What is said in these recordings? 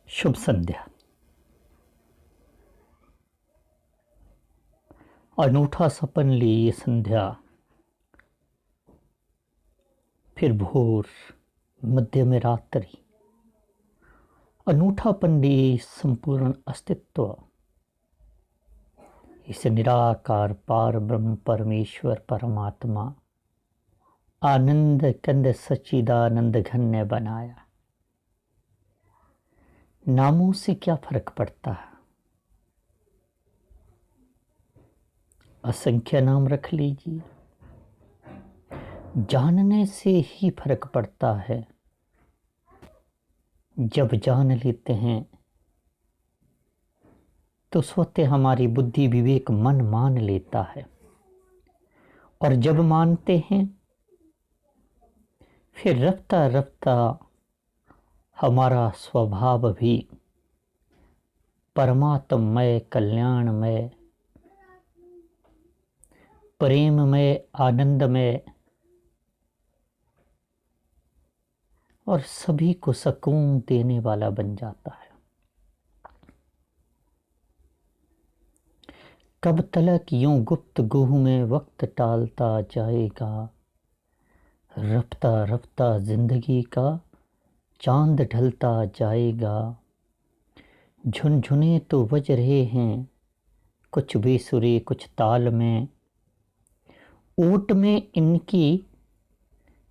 शुभ संध्या। अनूठा सपन ली ये संध्या, फिर भोर मध्य में रात्रि। अनूठापन ली संपूर्ण अस्तित्व, इसे निराकार पार ब्रह्म परमेश्वर परमात्मा आनंद कंद सच्चिदानंद घन ने बनाया। नामों से क्या फर्क पड़ता है, असंख्य नाम रख लीजिए, जानने से ही फर्क पड़ता है। जब जान लेते हैं तो स्वतः हमारी बुद्धि विवेक मन मान लेता है, और जब मानते हैं फिर रफ्ता रफ्ता हमारा स्वभाव भी परमात्ममय कल्याणमय प्रेममय आनंदमय और सभी को सुकून देने वाला बन जाता है। कब तलक यूं गुप्त गुह में वक्त टालता जाएगा, रफ्ता रफ्ता जिंदगी का चांद ढलता जाएगा। झुनझुने तो बज रहे हैं कुछ बेसुरे कुछ ताल में, ऊट में इनकी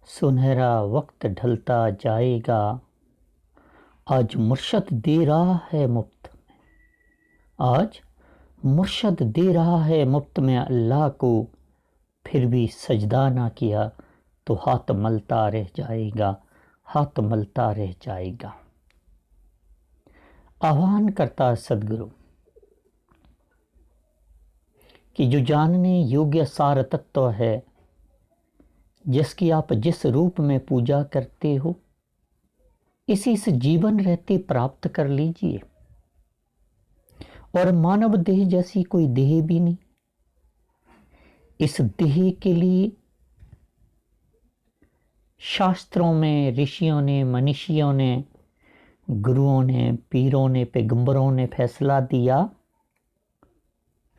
सुनहरा वक्त ढलता जाएगा। आज मुर्शद दे रहा है मुफ्त में, आज मुर्शद दे रहा है मुफ्त में अल्लाह को, फिर भी सजदा ना किया तो हाथ मलता रह जाएगा, हाथ मलता रह जाएगा। आह्वान करता सदगुरु कि जो जानने योग्य सार तत्व है, जिसकी आप जिस रूप में पूजा करते हो, इसी से जीवन रहते प्राप्त कर लीजिए। और मानव देह जैसी कोई देह भी नहीं। इस देह के लिए शास्त्रों में ऋषियों ने, मनीषियों ने, गुरुओं ने, पीरों ने, पैगंबरों ने फैसला दिया।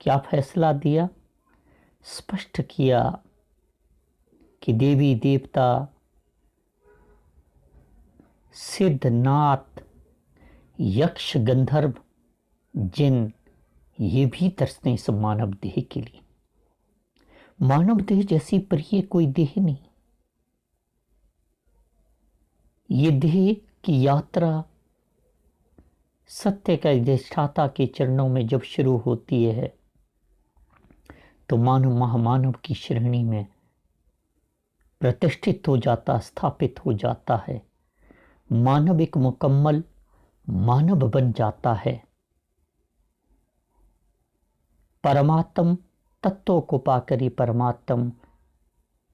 क्या फैसला दिया? स्पष्ट किया कि देवी देवता सिद्धनाथ यक्ष गंधर्व जिन, ये भी तरसते इस मानव देह के लिए। मानव देह जैसी प्रिय कोई देह नहीं। ये देह की यात्रा सत्य का अधिष्ठाता के चरणों में जब शुरू होती है तो मानव महामानव की श्रेणी में प्रतिष्ठित हो जाता, स्थापित हो जाता है। मानव एक मुकम्मल मानव बन जाता है। परमात्म तत्व को पाकर ही परमात्म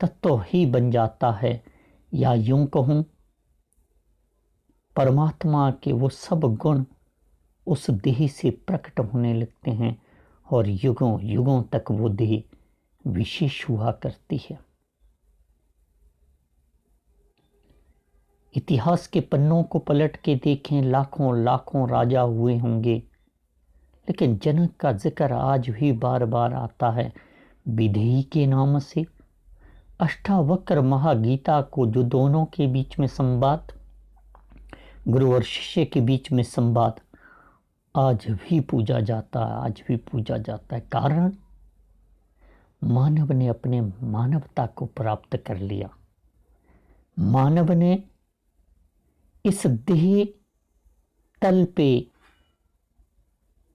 तत्व ही बन जाता है, या यूं कहूं परमात्मा के वो सब गुण उस देह से प्रकट होने लगते हैं और युगों युगों तक वो देह विशेष हुआ करती है। इतिहास के पन्नों को पलट के देखें, लाखों लाखों राजा हुए होंगे, लेकिन जनक का जिक्र आज भी बार बार आता है विधेयी के नाम से। अष्टावक्र महागीता को, जो दोनों के बीच में संवाद, गुरु और शिष्य के बीच में संवाद, आज भी पूजा जाता है, आज भी पूजा जाता है। कारण मानव ने अपने मानवता को प्राप्त कर लिया। मानव ने इस देह तल पे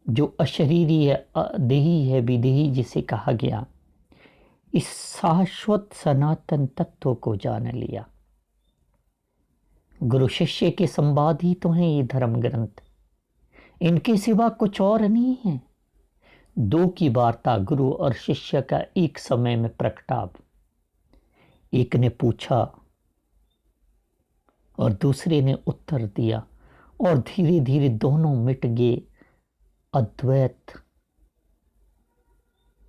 जो अशरीरी है, देही है, विदेही जिसे कहा गया, इस शाश्वत सनातन तत्व को जान लिया। गुरु शिष्य के संवाद ही तो हैं ये धर्म ग्रंथ, इनके सिवा कुछ और नहीं है। दो की वार्ता, गुरु और शिष्य का एक समय में प्रगटाव। एक ने पूछा और दूसरे ने उत्तर दिया, और धीरे धीरे दोनों मिट गए। अद्वैत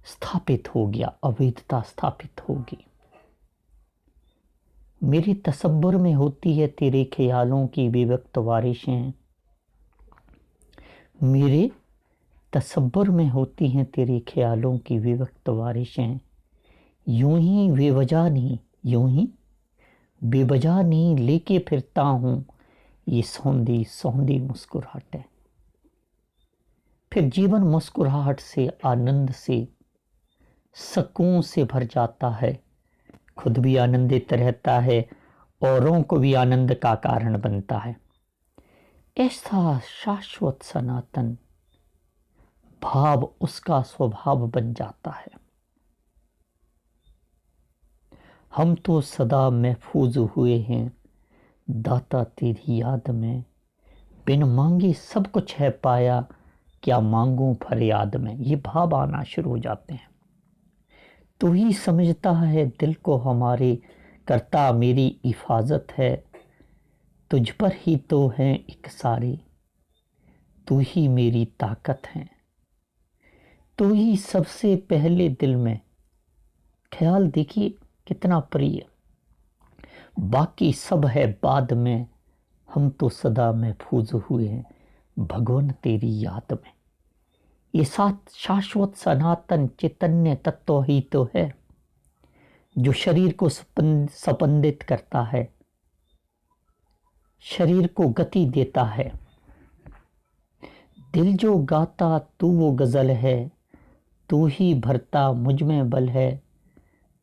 स्थापित हो गया, अभेदता स्थापित होगी। मेरी तसब्बुर में होती है तेरे ख्यालों की विविक्त बारिशें, मेरे तसब्बुर में होती हैं तेरे ख्यालों की विविक्त बारिशें, यूं ही बेवजह नहीं लेके फिरता हूँ ये सौंधी सौंधी मुस्कुराहटें। फिर जीवन मुस्कुराहट से, आनंद से, सुकून से भर जाता है, खुद भी आनंदित रहता है, औरों को भी आनंद का कारण बनता है। ऐसा शाश्वत सनातन भाव उसका स्वभाव बन जाता है। हम तो सदा महफूज हुए हैं दाता तेरी याद में, बिन मांगे सब कुछ है पाया, क्या मांगूं फरियाद में। ये भाव आना शुरू हो जाते हैं। तू ही समझता है दिल को हमारे, करता मेरी हिफाजत है, तुझ पर ही तो है एक सारी, तू ही मेरी ताकत है। तू ही सबसे पहले दिल में, ख्याल देखिए कितना प्रिय, बाकी सब है बाद में, हम तो सदा महफूज हुए हैं भगवान तेरी याद में। ये साथ शाश्वत सनातन चैतन्य तत्व ही तो है जो शरीर को स्पंदित करता है, शरीर को गति देता है। दिल जो गाता तू वो गजल है, तू ही भरता मुझ में बल है,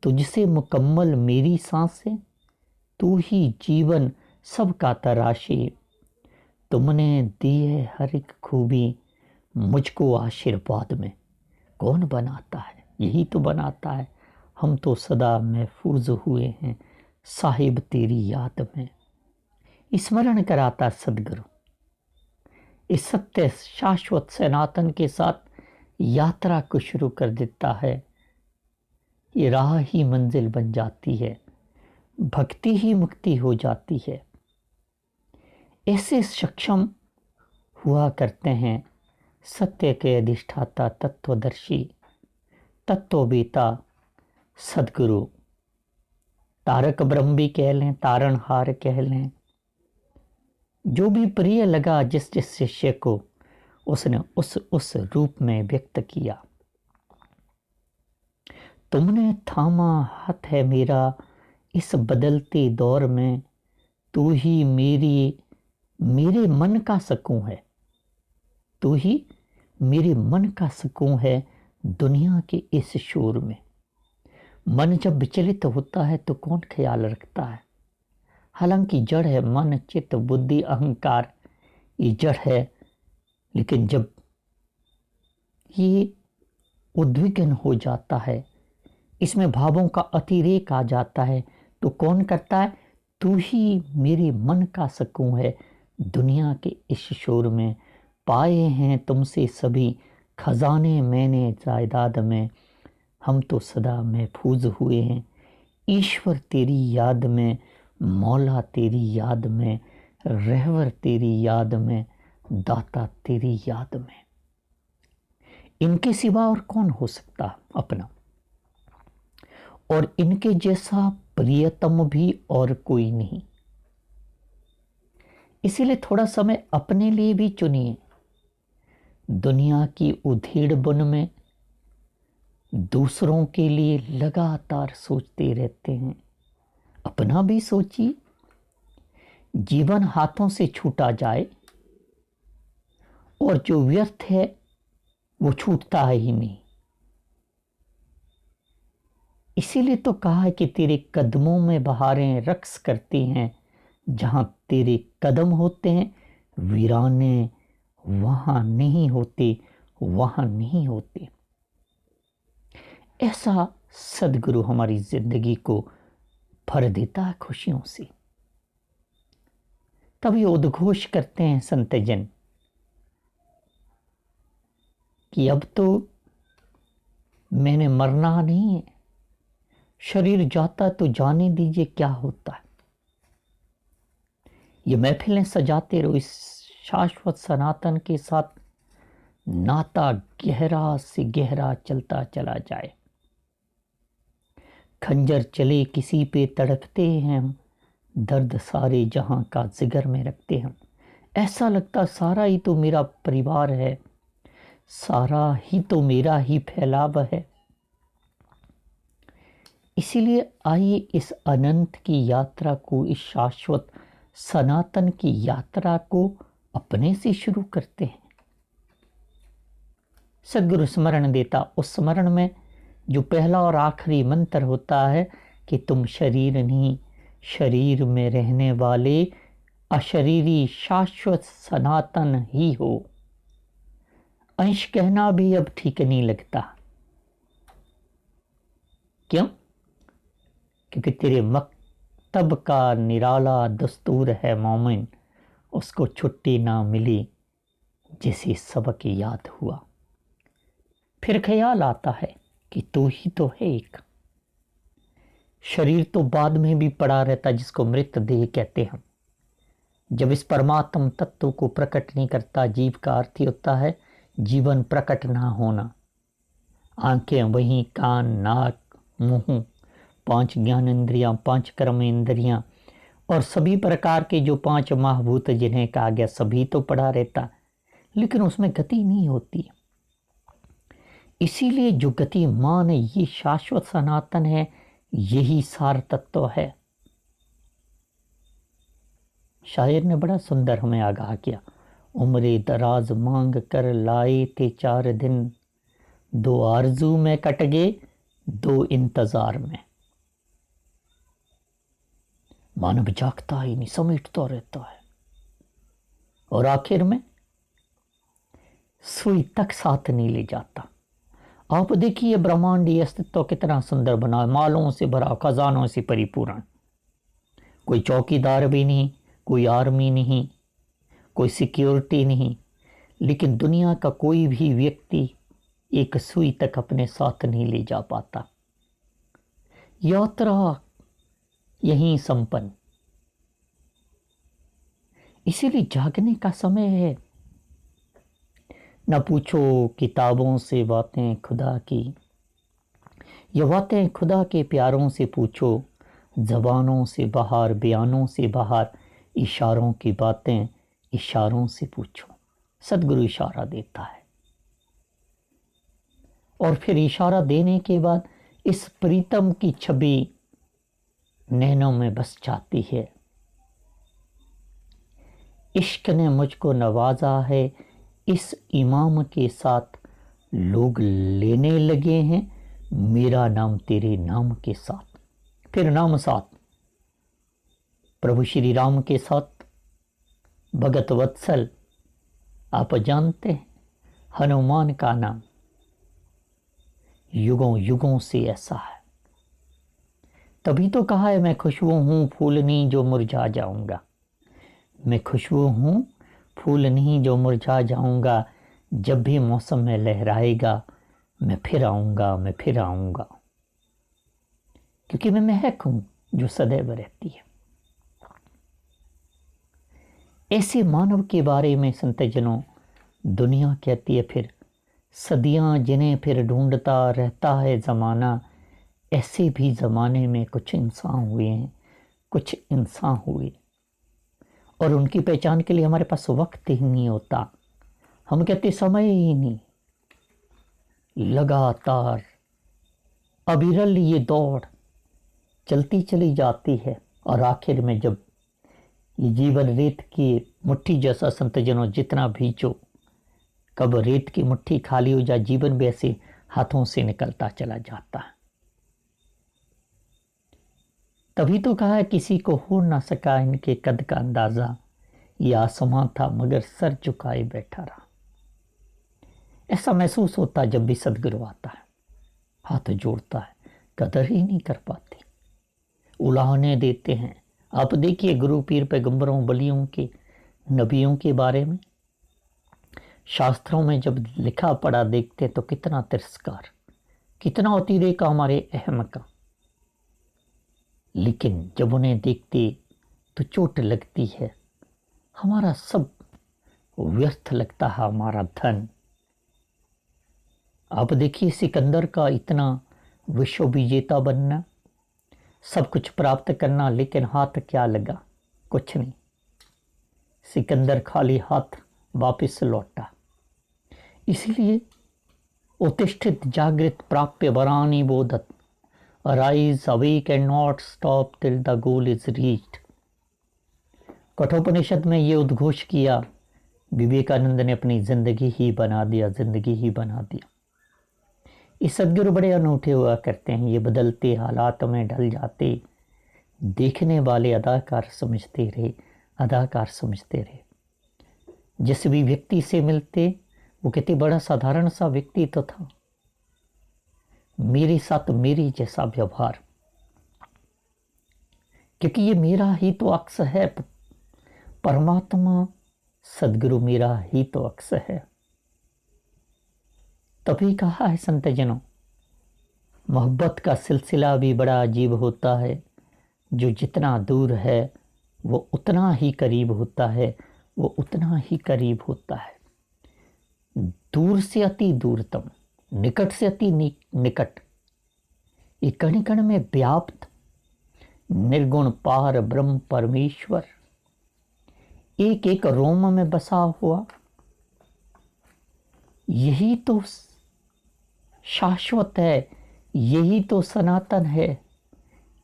तुझसे मुकम्मल मेरी सांसें, तू ही जीवन सबका तराशी, तुमने दी है हर एक खूबी मुझको आशीर्वाद में। कौन बनाता है? यही तो बनाता है। हम तो सदा महफूज हुए हैं साहिब तेरी याद में। स्मरण कराता सदगुरु इस सत्य शाश्वत सनातन के साथ यात्रा को शुरू कर देता है। ये राह ही मंजिल बन जाती है, भक्ति ही मुक्ति हो जाती है। ऐसे सक्षम हुआ करते हैं सत्य के अधिष्ठाता तत्वदर्शी तत्ववेता सदगुरु। तारक ब्रह्म भी कह लें, तारणहार कह लें, जो भी प्रिय लगा जिस जिस शिष्य को उसने उस रूप में व्यक्त किया। तुमने थामा हाथ है मेरा इस बदलते दौर में, तू ही मेरे मन का सुकून है, तू ही मेरे मन का सुकून है दुनिया के इस शोर में। मन जब विचलित होता है तो कौन ख्याल रखता है? हालांकि जड़ है मन, चित्त, बुद्धि, अहंकार, ये जड़ है। लेकिन जब ये उद्विग्न हो जाता है, इसमें भावों का अतिरेक आ जाता है, तो कौन करता है? तू ही मेरे मन का सुकून है दुनिया के इस शोर में। पाए हैं तुमसे सभी खजाने मैंने जायदाद में, हम तो सदा महफूज हुए हैं ईश्वर तेरी याद में, मौला तेरी याद में, रहवर तेरी याद में, दाता तेरी याद में। इनके सिवा और कौन हो सकता अपना? और इनके जैसा प्रियतम भी और कोई नहीं। इसीलिए थोड़ा समय अपने लिए भी चुनिए। दुनिया की उधेड़ बुन में दूसरों के लिए लगातार सोचते रहते हैं, अपना भी सोचिए। जीवन हाथों से छूटा जाए और जो व्यर्थ है वो छूटता ही नहीं। इसीलिए तो कहा है कि तेरे कदमों में बहारें रक्स करती हैं, जहां तेरे कदम होते हैं वीराने वहां नहीं होते, वहां नहीं होते। ऐसा सदगुरु हमारी जिंदगी को भर देता है खुशियों से। तभी उद्घोष करते हैं संतजन कि अब तो मैंने मरना नहीं है, शरीर जाता तो जाने दीजिए क्या होता है। ये महफिलें सजाते रहो, इस शाश्वत सनातन के साथ नाता गहरा से गहरा चलता चला जाए। खंजर चले किसी पे तड़पते हैं हम, दर्द सारे जहां का जिगर में रखते हम। ऐसा लगता सारा ही तो मेरा परिवार है, सारा ही तो मेरा ही फैलाव है। इसीलिए आइए इस अनंत की यात्रा को, इस शाश्वत सनातन की यात्रा को अपने से शुरू करते हैं। सद्गुरु स्मरण देता, उस स्मरण में जो पहला और आखिरी मंत्र होता है कि तुम शरीर नहीं, शरीर में रहने वाले अशरीरी शाश्वत सनातन ही हो। अंश कहना भी अब ठीक नहीं लगता। क्यों? क्योंकि तेरे मकतब का निराला दस्तूर है मोमिन, उसको छुट्टी ना मिली जैसे सबक याद हुआ। फिर ख्याल आता है कि तू ही तो है एक। शरीर तो बाद में भी पड़ा रहता, जिसको मृत देह कहते हैं। जब इस परमात्म तत्व को प्रकट नहीं करता, जीव का अर्थ ही होता है जीवन प्रकट ना होना। आंखें वहीं, कान, नाक, मुंह, 5 ज्ञान इंद्रियां, 5 कर्म इंद्रियां और सभी प्रकार के जो 5 महाभूत जिन्हें कहा गया, सभी तो पड़ा रहता, लेकिन उसमें गति नहीं होती। इसीलिए जो गतिमान है, ये शाश्वत सनातन है, यही सार तत्व है। शायर ने बड़ा सुंदर हमें आगाह किया, उम्रे दराज मांग कर लाए थे 4 दिन, 2 आरजू में कट गए, 2 इंतजार में। मानव जागता ही नहीं, समेटता रहता है और आखिर में सुई तक साथ नहीं ले जाता। आप देखिए ब्रह्मांडीय अस्तित्व कितना सुंदर बना, मालों से भरा, खजानों से परिपूर्ण। कोई चौकीदार भी नहीं, कोई आर्मी नहीं, कोई सिक्योरिटी नहीं, लेकिन दुनिया का कोई भी व्यक्ति एक सुई तक अपने साथ नहीं ले जा पाता। यात्रा यहीं संपन्न। इसीलिए जागने का समय है। न पूछो किताबों से बातें खुदा की, ये बातें खुदा के प्यारों से पूछो, जबानों से बाहर, बयानों से बाहर, इशारों की बातें इशारों से पूछो। सद्गुरु इशारा देता है और फिर इशारा देने के बाद इस प्रीतम की छवि नैनों में बस जाती है। इश्क ने मुझको नवाजा है, इस इमाम के साथ लोग लेने लगे हैं मेरा नाम तेरे नाम के साथ। फिर नाम साथ, प्रभु श्री राम के साथ भगत वत्सल, आप जानते हैं हनुमान का नाम युगों युगों से ऐसा है। तभी तो कहा है मैं खुशबू हूं फूल नहीं जो मुरझा जाऊंगा। मैं खुशबू हूं फूल नहीं जो मुरझा जाऊंगा, जब भी मौसम में लहराएगा मैं फिर आऊंगा, मैं फिर आऊंगा, क्योंकि मैं महक हूं जो सदैव रहती है। ऐसे मानव के बारे में संत जनों दुनिया कहती है फिर सदियां जिन्हें फिर ढूंढता रहता है जमाना। ऐसे भी जमाने में कुछ इंसान हुए हैं, कुछ इंसान हुए और उनकी पहचान के लिए हमारे पास वक्त ही नहीं होता। हम कहते समय ही नहीं। लगातार अविरल ये दौड़ चलती चली जाती है और आखिर में जब ये जीवन रेत की मुट्ठी जैसा, संत जनों जितना भींचो, कब रेत की मुट्ठी खाली हो जाए, जीवन भी ऐसे हाथों से निकलता चला जाता है। तभी तो कहा है किसी को हो ना सका इनके कद का अंदाजा, ये आसमां था मगर सर झुकाए बैठा रहा। ऐसा महसूस होता है जब भी सदगुरु आता है, हाथ जोड़ता है, कदर ही नहीं कर पाते, उलाहने देते हैं। आप देखिए गुरु पीर पैगंबरों बलियों के नबियों के बारे में शास्त्रों में जब लिखा पढ़ा देखते तो कितना तिरस्कार, कितना अतिरेक हमारे अहम का, लेकिन जब उन्हें देखते तो चोट लगती है। हमारा सब व्यर्थ लगता है, हमारा धन। आप देखिए सिकंदर का इतना विश्व विजेता बनना, सब कुछ प्राप्त करना, लेकिन हाथ क्या लगा, कुछ नहीं। सिकंदर खाली हाथ वापस लौटा। इसीलिए उत्तिष्ठित जागृत प्राप्य वरानी बोधत, arise awake and not stop till the goal is reached. Kathopanishad में ये उद्घोष किया, विवेकानंद ने अपनी जिंदगी ही बना दिया, जिंदगी ही बना दिया। ये सदगुरु बड़े अनूठे हुआ करते हैं, ये बदलते हालात में ढल जाते, देखने वाले अदाकार समझते रहे, अदाकार समझते रहे। जिस भी व्यक्ति से मिलते वो कहते बड़ा साधारण सा व्यक्ति तो था, मेरे साथ मेरी जैसा व्यवहार, क्योंकि ये मेरा ही तो अक्स है, परमात्मा सदगुरु मेरा ही तो अक्स है। तभी कहा है संत जनों, मोहब्बत का सिलसिला भी बड़ा अजीब होता है, जो जितना दूर है वो उतना ही करीब होता है, वो उतना ही करीब होता है। दूर से अति दूरतम, निकट से अति निकट, ये कण कण में व्याप्त निर्गुण पार ब्रह्म परमेश्वर, एक एक रोम में बसा हुआ, यही तो शाश्वत है, यही तो सनातन है।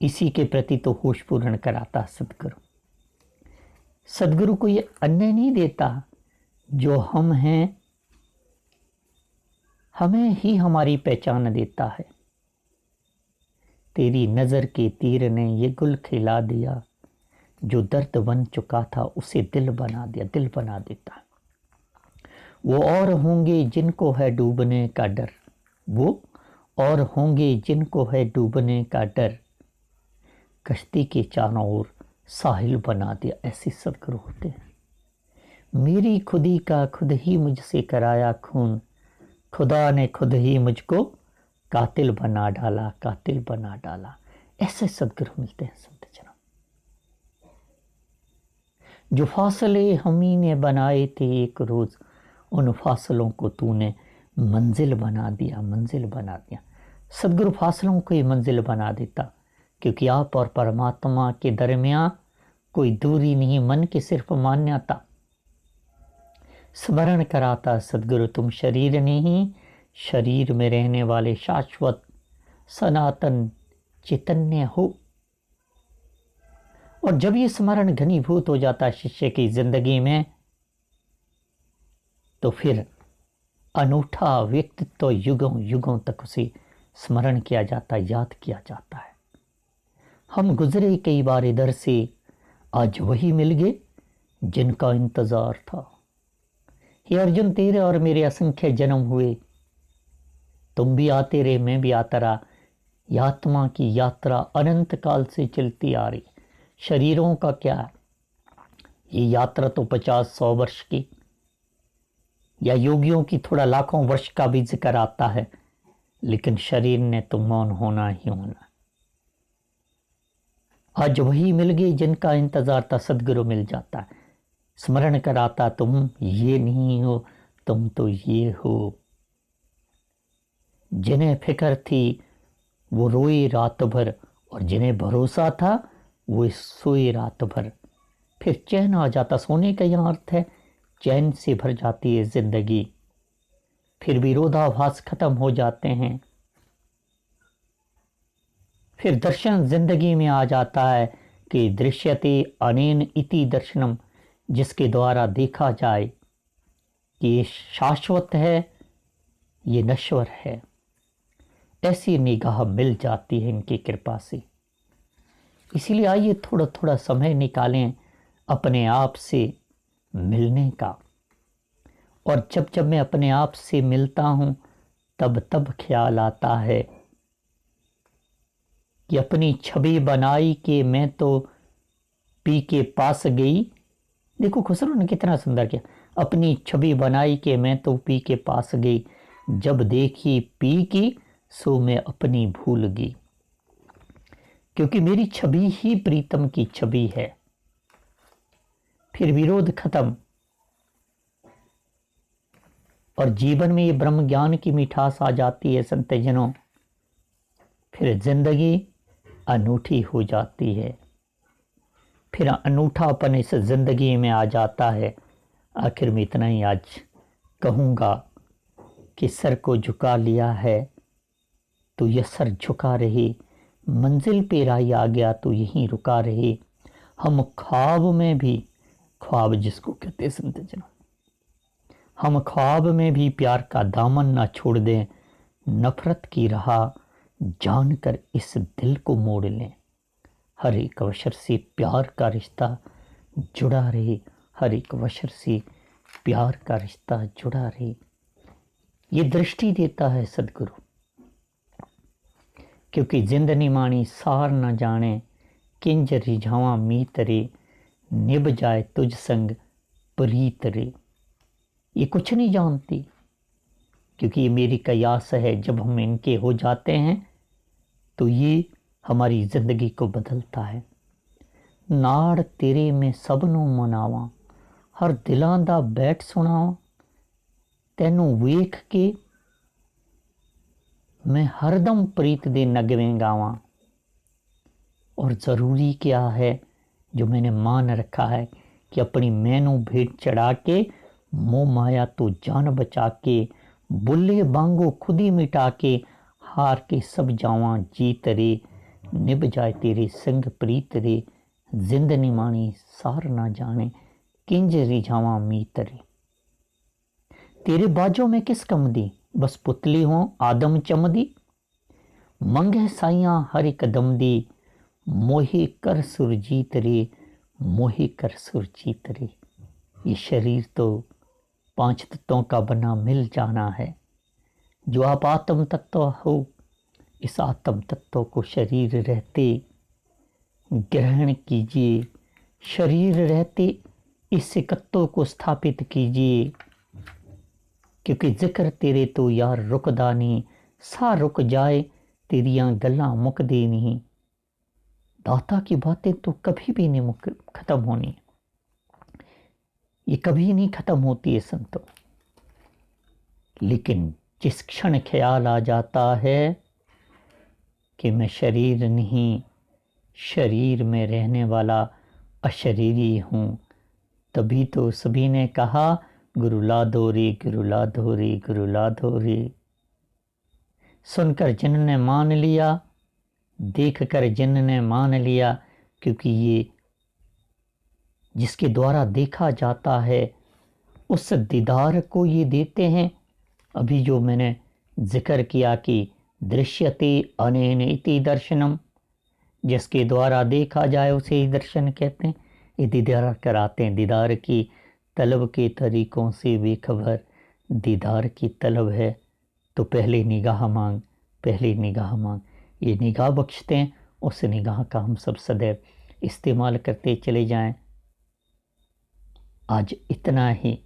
इसी के प्रति तो होश पूर्ण कराता सदगुरु। सदगुरु को ये अन्य नहीं देता, जो हम हैं हमें ही हमारी पहचान देता है। तेरी नजर के तीर ने ये गुल खिला दिया, जो दर्द बन चुका था उसे दिल बना दिया, दिल बना देता। वो और होंगे जिनको है डूबने का डर, वो और होंगे जिनको है डूबने का डर, कश्ती के चारों ओर साहिल बना दिया। ऐसे सदगुरु होते हैं। मेरी खुदी का खुद ही मुझसे कराया खून, खुदा ने खुद ही मुझको कातिल बना डाला, कातिल बना डाला। ऐसे सदगुरु मिलते हैं संत जनों। जो फासले हमी ने बनाए थे एक रोज, उन फासलों को तूने मंजिल बना दिया, मंजिल बना दिया। सदगुरु फासलों को ही मंजिल बना देता, क्योंकि आप और परमात्मा के दरमियान कोई दूरी नहीं, मन की सिर्फ मान्यता। स्मरण कराता सदगुरु, तुम शरीर नहीं, शरीर में रहने वाले शाश्वत सनातन चैतन्य हो। और जब ये स्मरण घनीभूत हो जाता शिष्य की जिंदगी में, तो फिर अनूठा व्यक्तित्व तो युगों युगों तक उसे स्मरण किया जाता, याद किया जाता है। हम गुजरे कई बार इधर से, आज वही मिल गए जिनका इंतजार था। हे अर्जुन, तेरे और मेरे असंख्य जन्म हुए, तुम भी आते रहे, मैं भी आता रहा। ये आत्मा की यात्रा अनंत काल से चलती आ रही। शरीरों का क्या, ये यात्रा तो 50-100 वर्ष की, या योगियों की थोड़ा लाखों वर्ष का भी जिक्र आता है, लेकिन शरीर ने तो मौन होना ही होना। आज वही मिल गई जिनका इंतजार था, सदगुरु मिल जाता है, स्मरण कराता, तुम ये नहीं हो, तुम तो ये हो। जिन्हें फिक्र थी वो रोए रात भर, और जिन्हें भरोसा था वो सोए रात भर। फिर चैन आ जाता, सोने का यह अर्थ है चैन से भर जाती है जिंदगी। फिर विरोधाभास खत्म हो जाते हैं। फिर दर्शन जिंदगी में आ जाता है कि दृश्यते अनेन इति दर्शनम, जिसके द्वारा देखा जाए कि ये शाश्वत है, ये नश्वर है। ऐसी निगाह मिल जाती है इनकी कृपा से। इसीलिए आइए थोड़ा थोड़ा समय निकालें अपने आप से मिलने का। और जब जब मैं अपने आप से मिलता हूँ, तब तब ख्याल आता है कि अपनी छवि बनाई के मैं तो पी के पास गई। देखो खुसरो ने कितना सुंदर किया, अपनी छवि बनाई के मैं तो पी के पास गई, जब देखी पी की सो मैं अपनी भूल गई। क्योंकि मेरी छवि ही प्रीतम की छवि है। फिर विरोध खत्म, और जीवन में ये ब्रह्म ज्ञान की मिठास आ जाती है संत जनों। फिर जिंदगी अनूठी हो जाती है। फिर अनूठापन इस ज़िंदगी में आ जाता है। आखिर में इतना ही आज कहूँगा कि सर को झुका लिया है तो यह सर झुका रहे, मंजिल पे राही आ गया तो यहीं रुका रहे। हम ख्वाब में भी, ख्वाब जिसको कहते संत जन, हम ख्वाब में भी प्यार का दामन ना छोड़ दें, नफरत की राह जानकर इस दिल को मोड़ लें। हर एक अवसर से प्यार का रिश्ता जुड़ा रहे, हर एक अवसर से प्यार का रिश्ता जुड़ा रहे। ये दृष्टि देता है सदगुरु, क्योंकि जिंद निमाणी सार न जाने, किंज रिझावा मीत रे, निभ जाए तुझ संग प्रीत रे। ये कुछ नहीं जानती, क्योंकि ये मेरी कयास है। जब हम इनके हो जाते हैं तो ये हमारी ज़िंदगी को बदलता है। नाड़ तेरे में सबनों मनावा, हर दिलां दा बैठ सुनावा, तैनू वेख के मैं हरदम प्रीत दे नगवें गावां। और ज़रूरी क्या है जो मैंने मान रखा है कि अपनी मैनू भेंट चढ़ा के, मोह माया तो जान बचा के, बुल्ले बांगो खुद ही मिटा के, हार के सब जावां जीत रे, निभ जाए तेरे संग प्रीत रे, जिंद निमाणी सार ना जाने, किंज रिझावां मीत रे। तेरे बाजों में किस कम दी, बस पुतली हो आदम चमदी, मंगे साइयां हर एक दम दी, मोहे कर सुरजीत रे, मोहे कर सुरजीत रे। ये शरीर तो 5 तत्वों का बना मिल जाना है। जो आप आत्म तत्व हो, इस आत्म तत्व को शरीर रहते ग्रहण कीजिए, शरीर रहते इस एकत्व को स्थापित कीजिए। क्योंकि जिक्र तेरे तो यार रुकदा नहीं, सा रुक जाए तेरियां गल्लां मुकदे नहीं। दाता की बातें तो कभी भी नहीं खत्म होनी, ये कभी नहीं खत्म होती है संतों। लेकिन जिस क्षण ख्याल आ जाता है कि मैं शरीर नहीं, शरीर में रहने वाला अशरीरी हूँ, तभी तो सभी ने कहा गुरु ला दो रे, गुरु ला दो रे, गुरु ला दो रे। सुनकर जिनने मान लिया, देख कर जिनने मान लिया, क्योंकि ये जिसके द्वारा देखा जाता है उस दीदार को ये देते हैं। अभी जो मैंने जिक्र किया कि दृश्यते अनेन इति दर्शनम, जिसके द्वारा देखा जाए उसे ही दर्शन कहते हैं। ये दीदार कराते हैं। दीदार की तलब के तरीक़ों से बेखबर, दीदार की तलब है तो पहले निगाह मांग, पहले निगाह मांग। ये निगाह बख्शते हैं, उस निगाह का हम सब सदैव इस्तेमाल करते चले जाएं। आज इतना ही।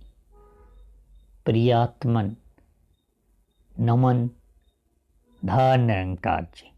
प्रियात्मन नमन। धन निरंकार जी।